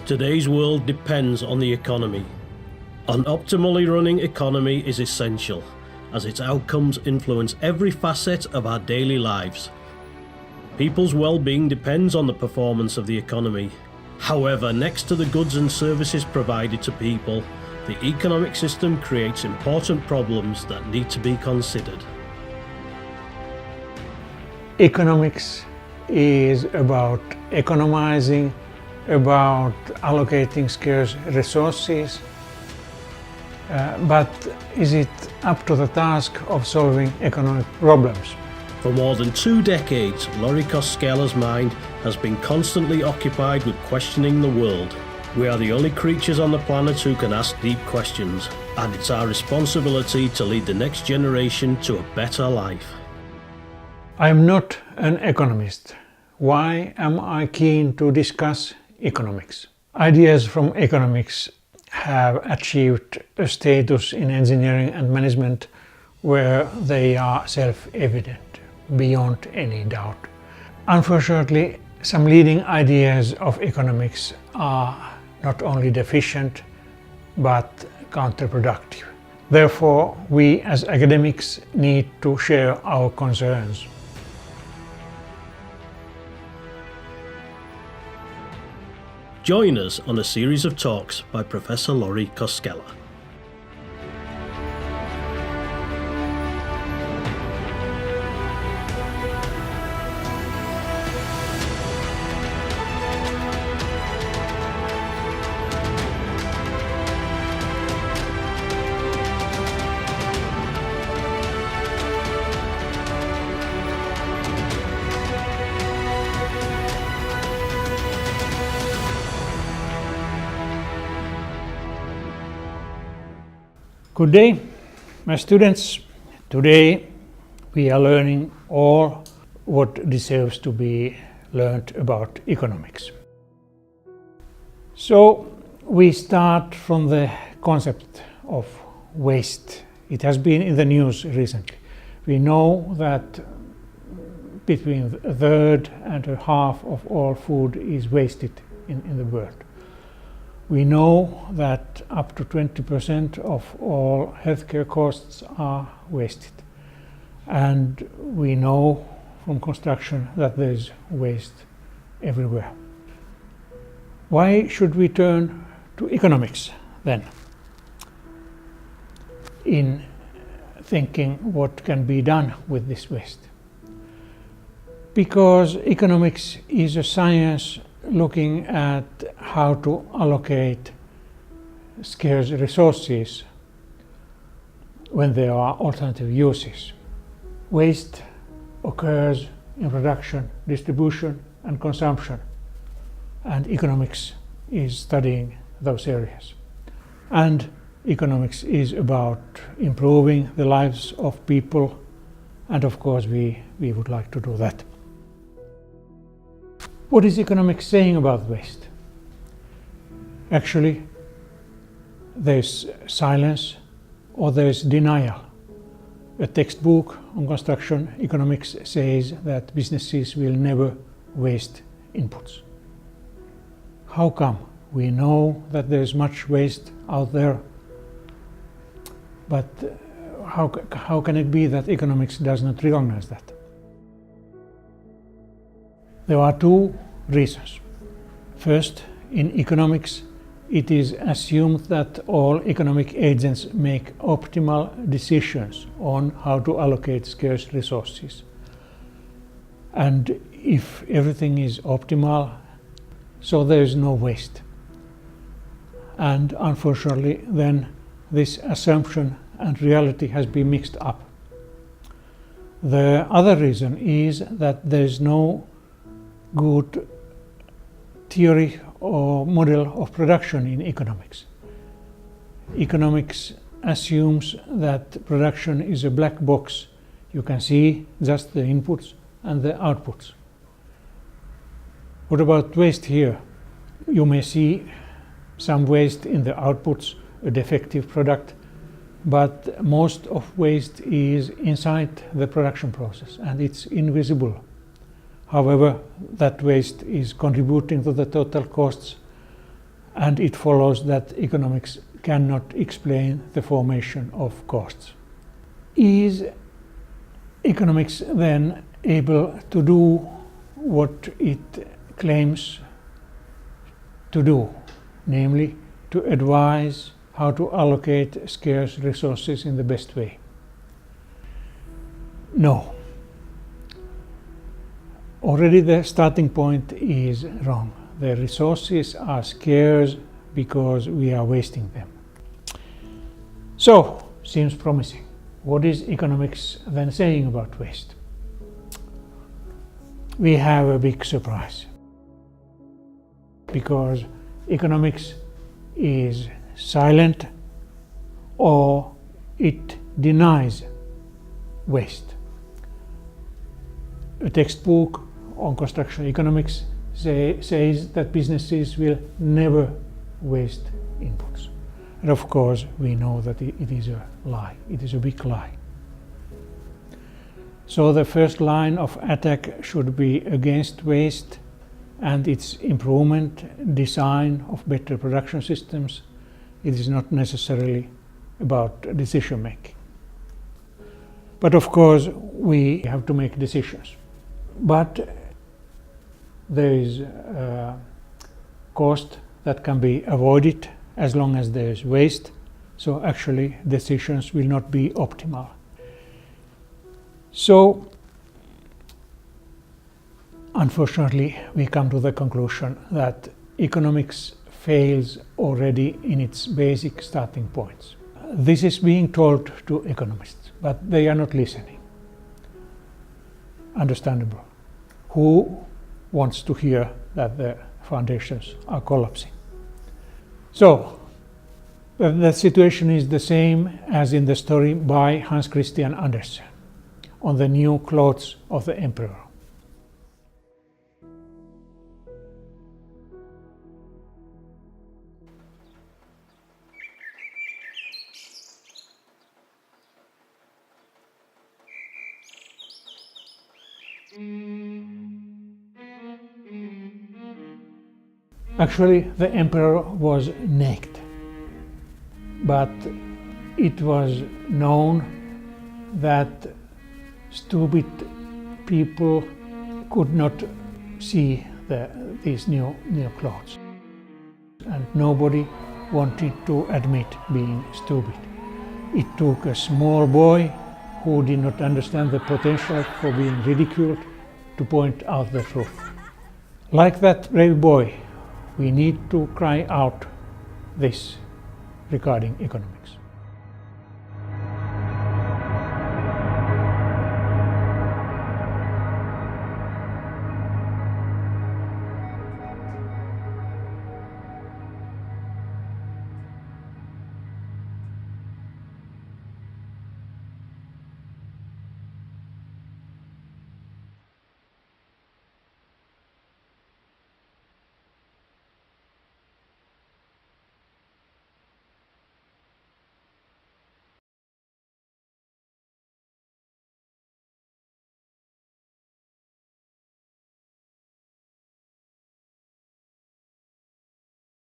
Today's world depends on the economy. An optimally running economy is essential, as its outcomes influence every facet of our daily lives. People's well-being depends on the performance of the economy. However, next to the goods and services provided to people, the economic system creates important problems that need to be considered. Economics is about economizing, about allocating scarce resources, but is it up to the task of solving economic problems? For more than 2 decades, Lauri Koskela's mind has been constantly occupied with questioning the world. We are the only creatures on the planet who can ask deep questions, and it's our responsibility to lead the next generation to a better life. I am not an economist. Why am I keen to discuss economics? Ideas from economics have achieved a status in engineering and management where they are self-evident, beyond any doubt. Unfortunately, some leading ideas of economics are not only deficient, but counterproductive. Therefore, we as academics need to share our concerns. Join us on a series of talks by Prof Lauri Koskela. Good day, my students. Today we are learning all what deserves to be learned about economics. So we start from the concept of waste. It has been in the news recently. We know that between a third and a half of all food is wasted in the world. We know that up to 20% of all healthcare costs are wasted. And we know from construction that there is waste everywhere. Why should we turn to economics then, in thinking what can be done with this waste? Because economics is a science looking at how to allocate scarce resources when there are alternative uses. Waste occurs in production, distribution, and consumption, and economics is studying those areas. And economics is about improving the lives of people, and of course we would like to do that. What is economics saying about waste? Actually, there's silence or there's denial. A textbook on construction economics says that businesses will never waste inputs. How come? We know that there's much waste out there, but how can it be that economics does not recognize that? There are 2 reasons. First, in economics, it is assumed that all economic agents make optimal decisions on how to allocate scarce resources. And if everything is optimal, so there is no waste. And unfortunately, then this assumption and reality has been mixed up. The other reason is that there is no good theory or model of production in economics. Economics assumes that production is a black box. You can see just the inputs and the outputs. What about waste here? You may see some waste in the outputs, a defective product, but most of waste is inside the production process and it's invisible. However, that waste is contributing to the total costs and it follows that economics cannot explain the formation of costs. Is economics then able to do what it claims to do, namely to advise how to allocate scarce resources in the best way? No. Already the starting point is wrong. The resources are scarce because we are wasting them. So, seems promising. What is economics then saying about waste? We have a big surprise, because economics is silent or it denies waste. A textbook on construction economics says that businesses will never waste inputs. And of course, we know that it is a lie. It is a big lie. So the first line of attack should be against waste and its improvement, design of better production systems. It is not necessarily about decision making. But of course, we have to make decisions. But there is a cost that can be avoided as long as there is waste, so actually decisions will not be optimal. So, unfortunately, we come to the conclusion that economics fails already in its basic starting points. This is being told to economists, but they are not listening. Understandable. Who wants to hear that the foundations are collapsing? So, the situation is the same as in the story by Hans Christian Andersen on the new clothes of the emperor. Actually, the emperor was naked, but it was known that stupid people could not see these new clothes, and nobody wanted to admit being stupid. It took a small boy who did not understand the potential for being ridiculed to point out the truth. Like that brave boy, we need to cry out this regarding economics.